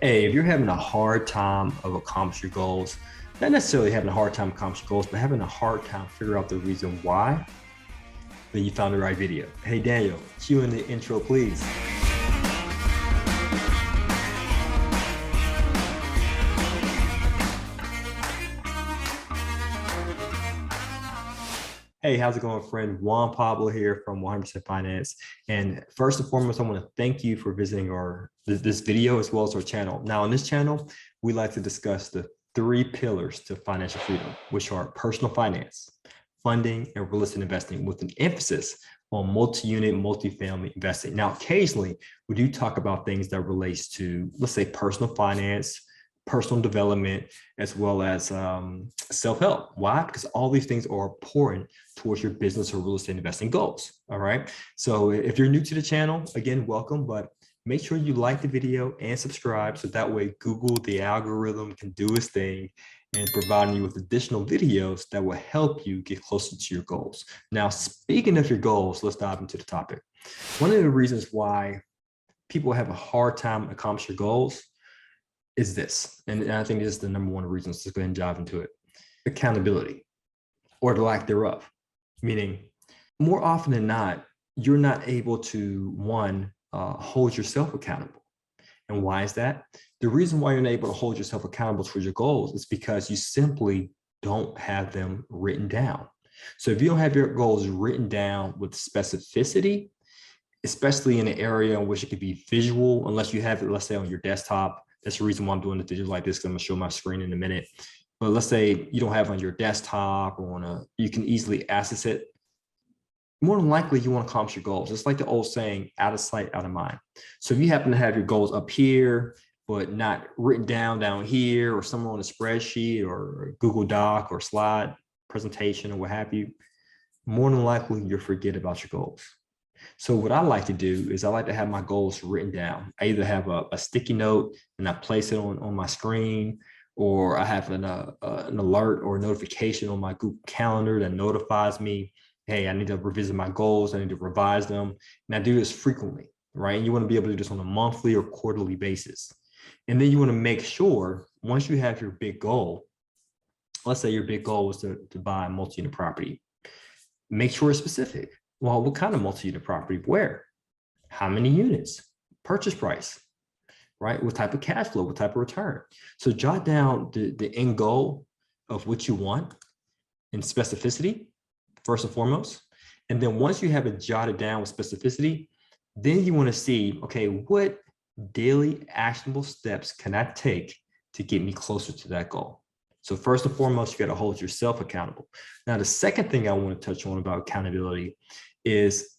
Hey, if you're having a hard time of accomplishing your goals, not necessarily having a hard time accomplishing goals, but having a hard time figure out the reason why, then you found the right video. Hey, Daniel, cue in the intro, please. Hey, how's it going, friend? Juan Pablo here from 100% Finance. And first and foremost, I want to thank you for visiting this video as well as our channel. Now, on this channel, we like to discuss the three pillars to financial freedom, which are personal finance, funding, and real estate investing, with an emphasis on multi-unit, multi-family investing. Now, occasionally, we do talk about things that relates to, let's say, personal finance, personal development, as well as self-help. Why? Because all these things are important towards your business or real estate investing goals. All right. So if you're new to the channel, again, welcome, but make sure you like the video and subscribe so that way Google, the algorithm, can do its thing and providing you with additional videos that will help you get closer to your goals. Now, speaking of your goals, let's dive into the topic. One of the reasons why people have a hard time accomplishing goals is this, and I think this is the number one reason. Let's just go ahead and dive into it. Accountability, or the lack thereof. Meaning, more often than not, you're not able to, hold yourself accountable. And why is that? The reason why you're not able to hold yourself accountable for your goals is because you simply don't have them written down. So if you don't have your goals written down with specificity, especially in an area in which it could be visual, unless you have it, let's say, on your desktop. That's the reason why I'm doing the video like this, because I'm gonna show my screen in a minute. But let's say you don't have it on your desktop or you can easily access it. More than likely, you want to accomplish your goals. It's like the old saying, out of sight, out of mind. So if you happen to have your goals up here, but not written down here, or somewhere on a spreadsheet or Google Doc or slide presentation or what have you, more than likely you'll forget about your goals. So what I like to do is I like to have my goals written down. I either have a sticky note and I place it on my screen, or I have an alert or a notification on my Google Calendar that notifies me, hey, I need to revisit my goals. I need to revise them. And I do this frequently, right? And you want to be able to do this on a monthly or quarterly basis. And then you want to make sure once you have your big goal, let's say your big goal was to buy a multi-unit property, make sure it's specific. Well, what kind of multi-unit property? Where? How many units? Purchase price, right? What type of cash flow? What type of return? So jot down the end goal of what you want in specificity, first and foremost. And then once you have it jotted down with specificity, then you want to see, okay, what daily actionable steps can I take to get me closer to that goal? So first and foremost, you got to hold yourself accountable. Now, the second thing I want to touch on about accountability is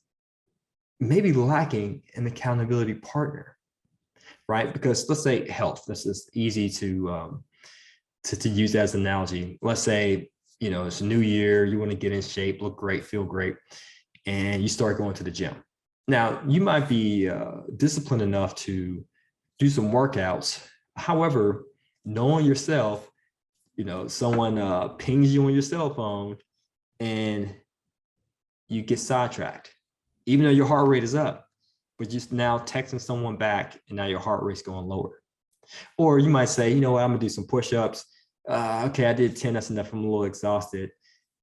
maybe lacking an accountability partner, right? Because let's say health, this is easy to use as an analogy. Let's say, it's a new year, you want to get in shape, look great, feel great, and you start going to the gym. Now, you might be disciplined enough to do some workouts. However, knowing yourself, someone pings you on your cell phone and you get sidetracked, even though your heart rate is up, but just now texting someone back and now your heart rate's going lower. Or you might say, you know what, I'm gonna do some push-ups. Okay, I did 10, that's enough, I'm a little exhausted.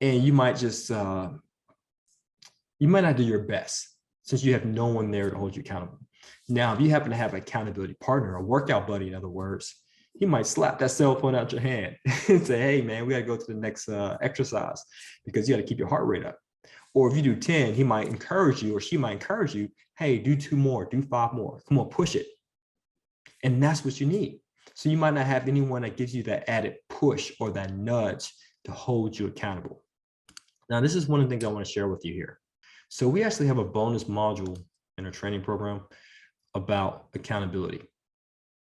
And you might just, you might not do your best since you have no one there to hold you accountable. Now, if you happen to have an accountability partner, a workout buddy, in other words, he might slap that cell phone out your hand and say, hey, man, we got to go to the next exercise because you got to keep your heart rate up. Or if you do 10, he might encourage you, or she might encourage you, hey, do 2 more, do 5 more. Come on, push it. And that's what you need. So you might not have anyone that gives you that added push or that nudge to hold you accountable. Now, this is one of the things I want to share with you here. So we actually have a bonus module in our training program about accountability.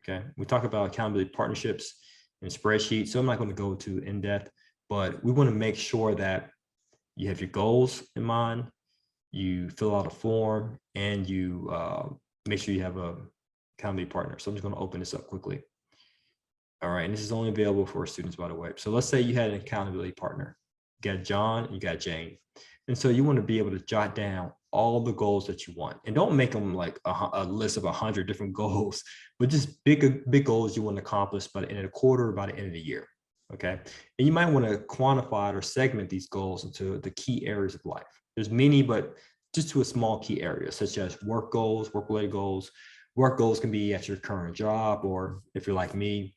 Okay, we talk about accountability partnerships and spreadsheets. So I'm not going to go too in depth, but we want to make sure that you have your goals in mind, you fill out a form, and you make sure you have a accountability partner. So I'm just going to open this up quickly. All right, and this is only available for students, by the way. So let's say you had an accountability partner. you got John, you got Jane. And so you want to be able to jot down all the goals that you want, and don't make them like a list of 100 different goals, but just big goals you want to accomplish by the end of the quarter, by the end of the year. Okay. And you might want to quantify it or segment these goals into the key areas of life. There's many, but just to a small key area, such as work goals, work-related goals. Work goals can be at your current job, or if you're like me,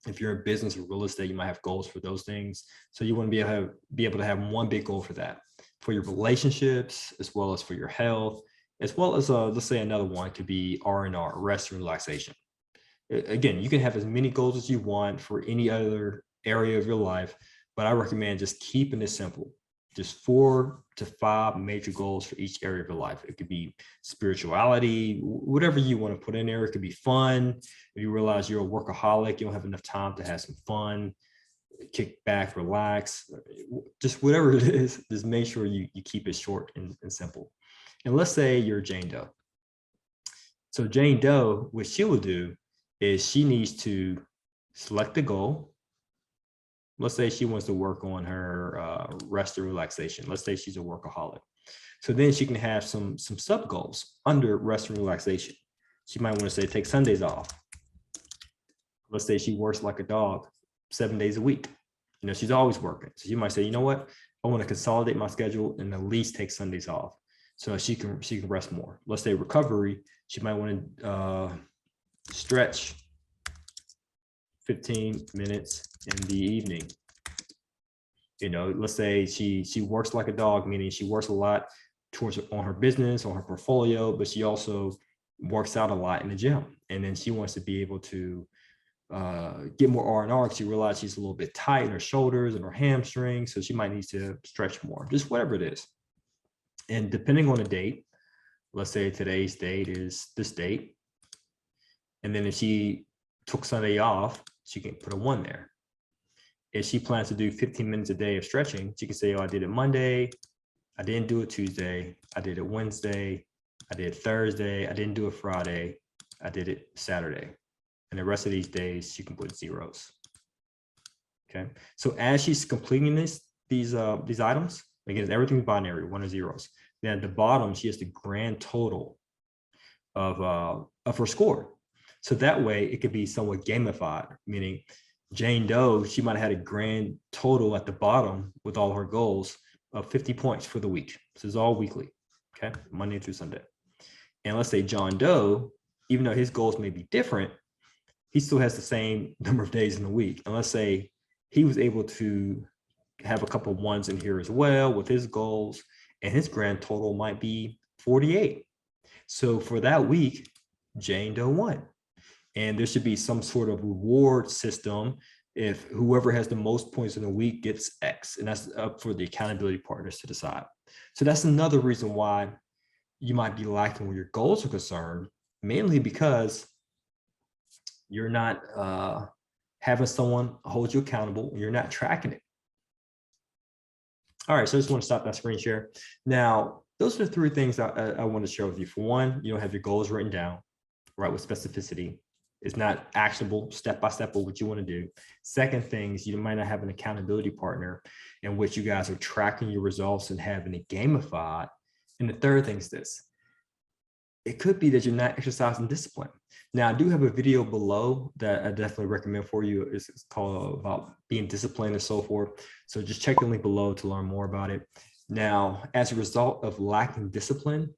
if you're in business or real estate, you might have goals for those things. So you want to be able to have one big goal for that, for your relationships, as well as for your health, as well as let's say another one could be R&R, rest and relaxation. Again, you can have as many goals as you want for any other area of your life, but I recommend just keeping it simple. Just 4 to 5 major goals for each area of your life. It could be spirituality, whatever you want to put in there. It could be fun. If you realize you're a workaholic, you don't have enough time to have some fun, kick back, relax, just whatever it is, just make sure you keep it short and simple. And let's say you're Jane Doe. So Jane Doe, what she will do is she needs to select the goal. Let's say she wants to work on her rest and relaxation. Let's say she's a workaholic. So then she can have some sub goals under rest and relaxation. She might want to say take Sundays off. Let's say she works like a dog 7 days a week. You know, she's always working. So you might say, you know what? I want to consolidate my schedule and at least take Sundays off so she can rest more. Let's say recovery. She might want to stretch 15 minutes in the evening. You know, let's say she works like a dog, meaning she works a lot on her business, on her portfolio, but she also works out a lot in the gym. And then she wants to be able to get more R&R because she realizes she's a little bit tight in her shoulders and her hamstrings. So she might need to stretch more, just whatever it is. And depending on the date, let's say today's date is this date. And then if she took Sunday off, she can put a 1 there. If she plans to do 15 minutes a day of stretching, she can say, oh, I did it Monday. I didn't do it Tuesday. I did it Wednesday. I did Thursday. I didn't do it Friday. I did it Saturday. And the rest of these days, she can put zeros. Okay. So as she's completing these items, again, everything's binary, 1 or zeros. Then at the bottom, she has the grand total of her score. So that way it could be somewhat gamified, meaning Jane Doe, she might have had a grand total at the bottom with all her goals of 50 points for the week. So it's all weekly, okay, Monday through Sunday. And let's say John Doe, even though his goals may be different, he still has the same number of days in the week. And let's say he was able to have a couple of 1s in here as well with his goals, and his grand total might be 48. So for that week, Jane Doe won. And there should be some sort of reward system if whoever has the most points in a week gets X, and that's up for the accountability partners to decide. So that's another reason why you might be lacking where your goals are concerned, mainly because you're not having someone hold you accountable, you're not tracking it. All right, so I just want to stop that screen share. Now, those are the 3 things I want to share with you. For one, you don't have your goals written down, right, with specificity. It's not actionable step-by-step of what you want to do. Second thing is you might not have an accountability partner in which you guys are tracking your results and having it gamified. And the third thing is this. It could be that you're not exercising discipline. Now, I do have a video below that I definitely recommend for you. It's called about being disciplined and so forth. So just check the link below to learn more about it. Now, as a result of lacking discipline,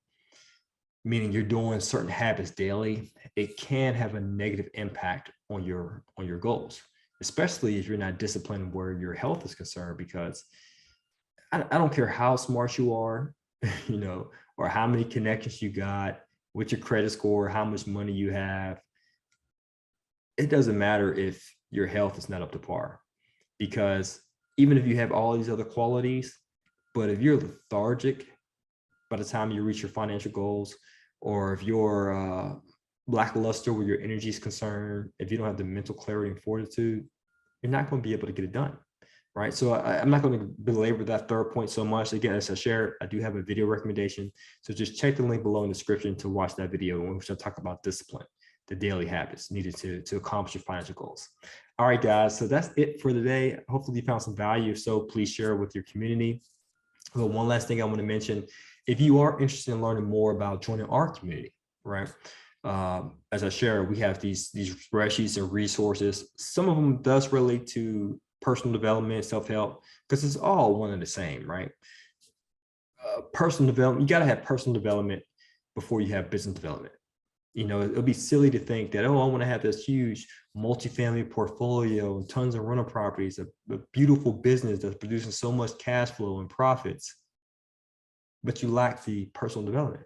meaning you're doing certain habits daily, it can have a negative impact on your goals, especially if you're not disciplined where your health is concerned, because I don't care how smart you are, you know, or how many connections you got, what's your credit score, how much money you have. It doesn't matter if your health is not up to par, because even if you have all these other qualities, but if you're lethargic by the time you reach your financial goals, or if you're lackluster where your energy is concerned, if you don't have the mental clarity and fortitude, you're not going to be able to get it done, right? So I'm not going to belabor that third point so much. Again, as I shared, I do have a video recommendation. So just check the link below in the description to watch that video in which I talk about discipline. the daily habits needed to accomplish your financial goals. All right, guys, so that's it for today. Hopefully you found some value. If so, please share it with your community. But one last thing I want to mention, if you are interested in learning more about joining our community, right? As I share, we have these spreadsheets and resources. Some of them does relate to personal development, self-help, because it's all one and the same, right? Personal development, you got to have personal development before you have business development. You know, it'll be silly to think that, oh, I want to have this huge multifamily portfolio and tons of rental properties, a beautiful business that's producing so much cash flow and profits, but you lack the personal development.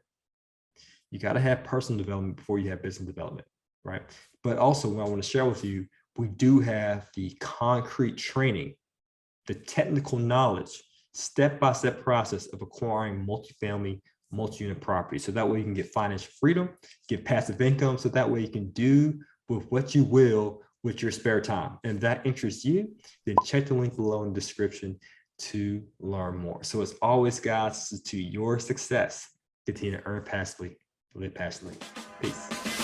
You got to have personal development before you have business development, right? But also, what I want to share with you, we do have the concrete training, the technical knowledge, step-by-step process of acquiring multifamily, multi-unit property. So that way you can get financial freedom, get passive income. So that way you can do with what you will with your spare time. And if that interests you, then check the link below in the description to learn more. So as always, guys, to your success, continue to earn passively, live passionately. Peace.